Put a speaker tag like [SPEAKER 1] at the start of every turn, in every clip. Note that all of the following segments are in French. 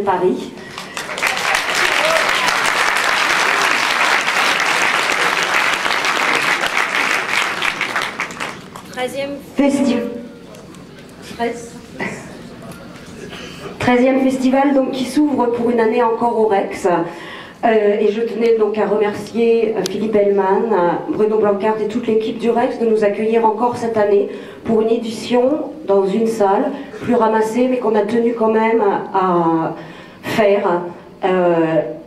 [SPEAKER 1] Paris. Treizième festival donc, qui s'ouvre pour une année encore au Rex. Et je tenais donc à remercier Philippe Hellman, Bruno Blancart et toute l'équipe du Rex de nous accueillir encore cette année pour une édition dans une salle plus ramassée mais qu'on a tenu quand même à faire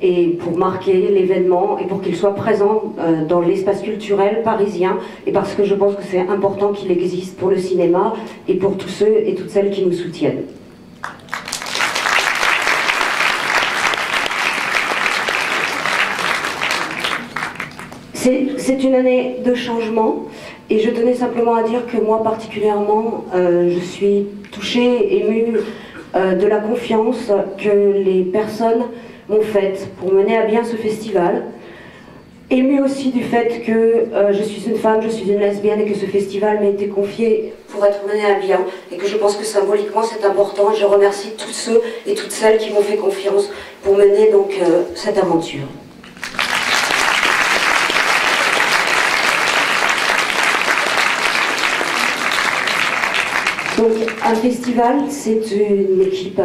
[SPEAKER 1] et pour marquer l'événement et pour qu'il soit présent dans l'espace culturel parisien et parce que je pense que c'est important qu'il existe pour le cinéma et pour tous ceux et toutes celles qui nous soutiennent. C'est une année de changement et je tenais simplement à dire que moi particulièrement je suis touchée, émue de la confiance que les personnes m'ont faite pour mener à bien ce festival, émue aussi du fait que je suis une femme, je suis une lesbienne et que ce festival m'a été confié pour être mené à bien et que je pense que symboliquement c'est important et je remercie tous ceux et toutes celles qui m'ont fait confiance pour mener donc cette aventure. Donc un festival, c'est une équipe,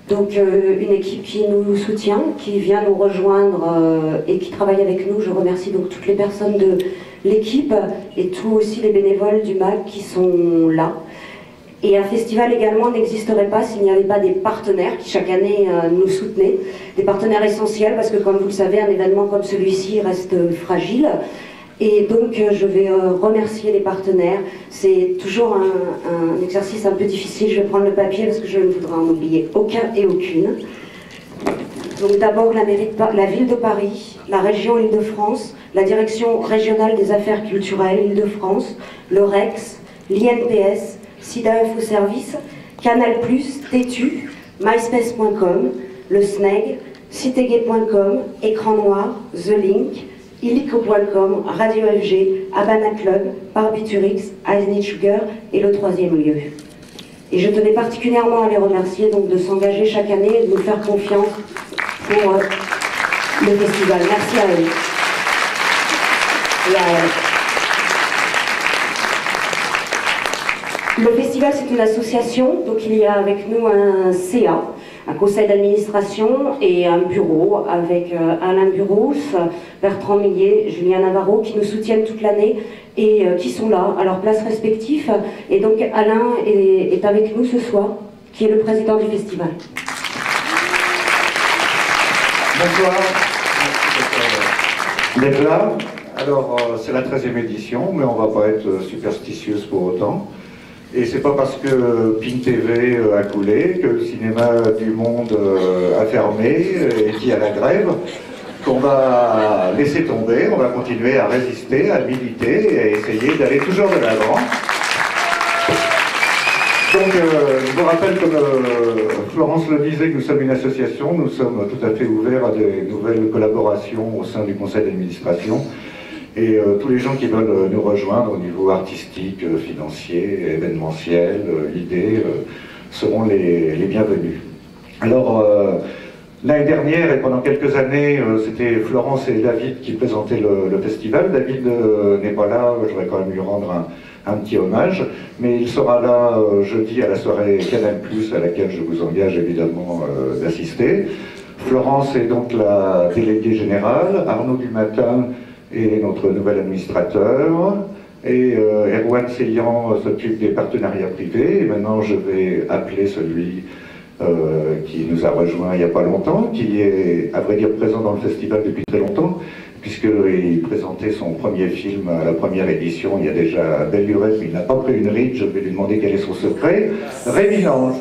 [SPEAKER 1] donc une équipe qui nous soutient, qui vient nous rejoindre et qui travaille avec nous. Je remercie donc toutes les personnes de l'équipe et tous aussi les bénévoles du MAC qui sont là. Et un festival également n'existerait pas s'il n'y avait pas des partenaires qui chaque année nous soutenaient, des partenaires essentiels parce que comme vous le savez, un événement comme celui-ci reste fragile. Et donc je vais remercier les partenaires. C'est toujours un exercice un peu difficile. Je vais prendre le papier parce que je ne voudrais en oublier aucun et aucune. Donc d'abord la ville de Paris, la région Île-de-France, la direction régionale des affaires culturelles Île-de-France, le Rex, l'INPS, SIDA Info Service, Canal+, Tétu, MySpace.com, le SNEG, citegay.com, Écran Noir, The Link, illico.com, Radio FG, Habana Club, Barbiturix, I Need Sugar et le troisième lieu. Et je tenais particulièrement à les remercier donc de s'engager chaque année et de nous faire confiance pour le festival. Merci à eux. Et à elles. Le festival c'est une association, donc il y a avec nous un CA, un conseil d'administration et un bureau avec Alain Buros, Bertrand Millet, Julien Navarro qui nous soutiennent toute l'année et qui sont là à leurs places respectives. Et donc Alain est avec nous ce soir, qui est le président du festival.
[SPEAKER 2] Bonsoir, merci d'être là. Alors c'est la 13e édition, mais on ne va pas être superstitieuse pour autant. Et c'est pas parce que Pink TV a coulé, que le cinéma du monde a fermé et qui a la grève, qu'on va laisser tomber, on va continuer à résister, à militer et à essayer d'aller toujours de l'avant. Donc je vous rappelle, comme Florence le disait, que nous sommes une association, nous sommes tout à fait ouverts à des nouvelles collaborations au sein du conseil d'administration. Et tous les gens qui veulent nous rejoindre au niveau artistique, financier, événementiel, idées, seront les bienvenus. Alors, l'année dernière et pendant quelques années, c'était Florence et David qui présentaient le festival. David n'est pas là, j'aurais quand même lui rendre un petit hommage, mais il sera là jeudi à la soirée Canal+, à laquelle je vous engage évidemment d'assister. Florence est donc la déléguée générale, Arnaud Dumatin et notre nouvel administrateur, et Erwan Seillan s'occupe des partenariats privés, et maintenant je vais appeler celui qui nous a rejoint il n'y a pas longtemps, qui est à vrai dire présent dans le festival depuis très longtemps, puisqu'il présentait son premier film à la première édition il y a déjà belle lurette, mais il n'a pas pris une ride, je vais lui demander quel est son secret. Rémi Lange.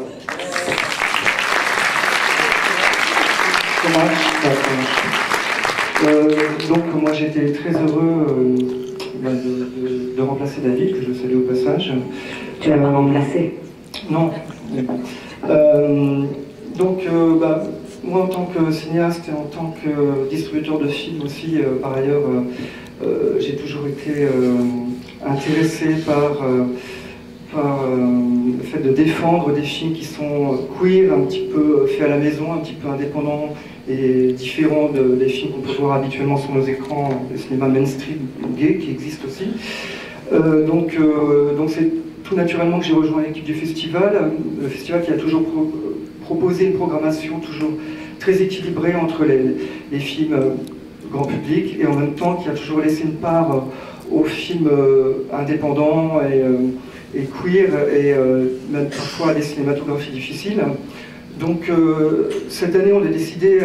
[SPEAKER 3] Donc moi j'étais très heureux de remplacer David, que je salue au passage.
[SPEAKER 1] Tu l'as pas remplacé?
[SPEAKER 3] Non. Moi en tant que cinéaste et en tant que distributeur de films aussi, par ailleurs, j'ai toujours été intéressé par par le fait de défendre des films qui sont queer, un petit peu faits à la maison, un petit peu indépendants et différents des films qu'on peut voir habituellement sur nos écrans, le cinéma mainstream gay qui existe aussi. Donc c'est tout naturellement que j'ai rejoint l'équipe du festival, le festival qui a toujours proposé une programmation toujours très équilibrée entre les films grand public et en même temps qui a toujours laissé une part aux films indépendants et queer et même parfois à des cinématographies difficiles. Donc cette année on a décidé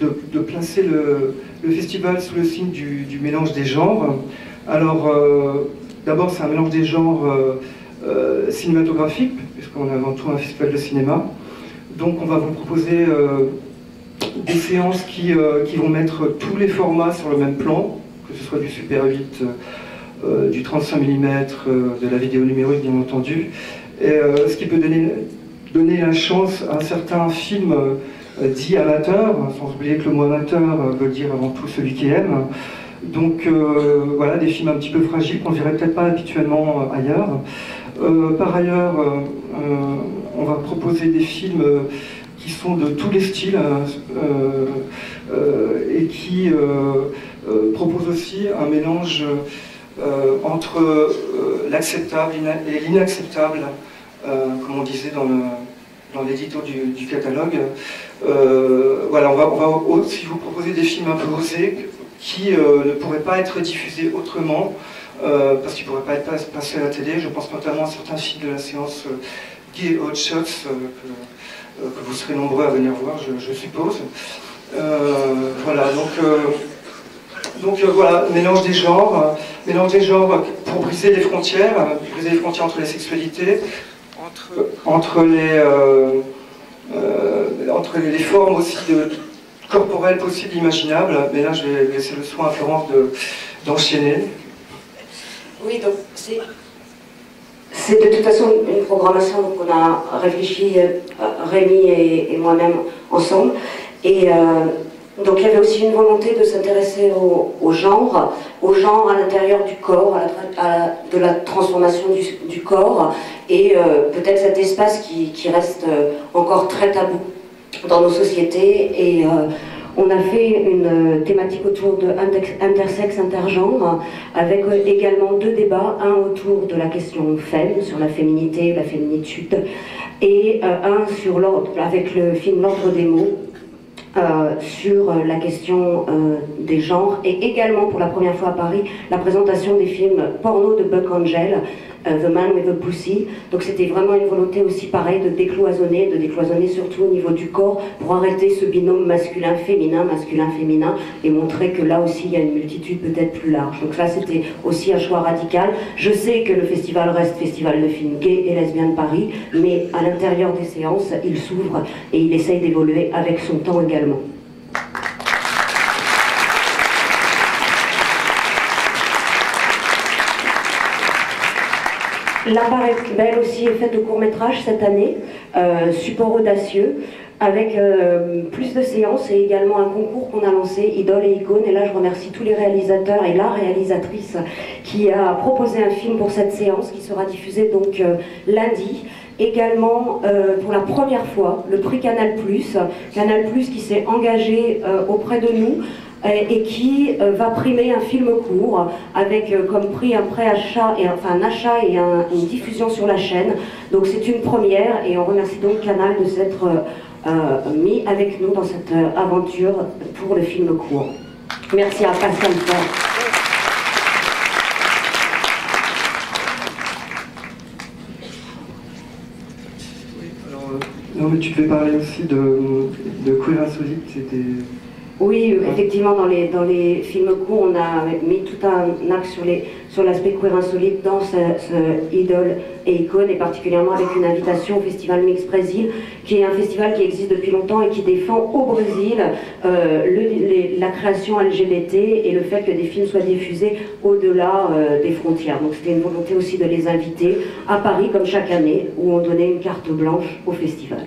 [SPEAKER 3] de placer le festival sous le signe du mélange des genres. Alors d'abord c'est un mélange des genres cinématographiques, puisqu'on est avant tout un festival de cinéma. Donc on va vous proposer des séances qui vont mettre tous les formats sur le même plan, que ce soit du Super 8, du 35 mm, de la vidéo numérique bien entendu, et, ce qui peut donner la chance à certains films dits amateurs, sans oublier que le mot amateur veut dire avant tout celui qui aime. Donc voilà, des films un petit peu fragiles qu'on ne verrait peut-être pas habituellement ailleurs. Par ailleurs, on va proposer des films qui sont de tous les styles et qui proposent aussi un mélange entre l'acceptable et l'inacceptable, comme on disait dans l'édito du catalogue. Voilà, on va aussi vous proposer des films un peu osés qui ne pourraient pas être diffusés autrement, parce qu'ils ne pourraient pas être passés à la télé. Je pense notamment à certains films de la séance Gay Hot Shots, que vous serez nombreux à venir voir, je suppose. Voilà, donc voilà, mélange des genres pour briser les frontières entre les sexualités, entre les formes aussi corporelles possibles, imaginables. Mais là, je vais laisser le soin à Florence d'enchaîner.
[SPEAKER 1] Oui, donc c'est de toute façon une programmation qu'on a réfléchi, Rémi et moi-même ensemble. Et donc il y avait aussi une volonté de s'intéresser au genre à l'intérieur du corps, de la transformation du corps, et peut-être cet espace qui reste encore très tabou dans nos sociétés. Et on a fait une thématique autour de intersexe, intergenre, avec également deux débats, un autour de la question femme, sur la féminité, la féminitude, et un sur l'ordre, avec le film L'Ordre des mots, sur la question des genres, et également pour la première fois à Paris, la présentation des films porno de Buck Angel, The Man with a Pussy. Donc c'était vraiment une volonté aussi pareil de décloisonner surtout au niveau du corps, pour arrêter ce binôme masculin-féminin, et montrer que là aussi il y a une multitude peut-être plus large. Donc là c'était aussi un choix radical. Je sais que le festival reste festival de films gays et lesbiens de Paris, mais à l'intérieur des séances, il s'ouvre et il essaye d'évoluer avec son temps également. La part belle aussi est faite de courts-métrages cette année, support audacieux, avec plus de séances et également un concours qu'on a lancé, Idole et Icône. Et là, je remercie tous les réalisateurs et la réalisatrice qui a proposé un film pour cette séance qui sera diffusée donc lundi. Également, pour la première fois, le prix Canal+, qui s'est engagé auprès de nous et qui va primer un film court avec comme prix un préachat, un achat et une diffusion sur la chaîne. Donc c'est une première et on remercie donc Canal de s'être mis avec nous dans cette aventure pour le film court. Merci à Pascal Fort.
[SPEAKER 3] Non, mais tu devais parler aussi de Queer Insolite, c'était...
[SPEAKER 1] Oui, effectivement, dans les films courts, on a mis tout un axe sur l'aspect queer insolite dans ce Idole et Icône, et particulièrement avec une invitation au Festival Mix Brésil, qui est un festival qui existe depuis longtemps et qui défend au Brésil la création LGBT et le fait que des films soient diffusés au-delà des frontières. Donc c'était une volonté aussi de les inviter à Paris, comme chaque année, où on donnait une carte blanche au festival.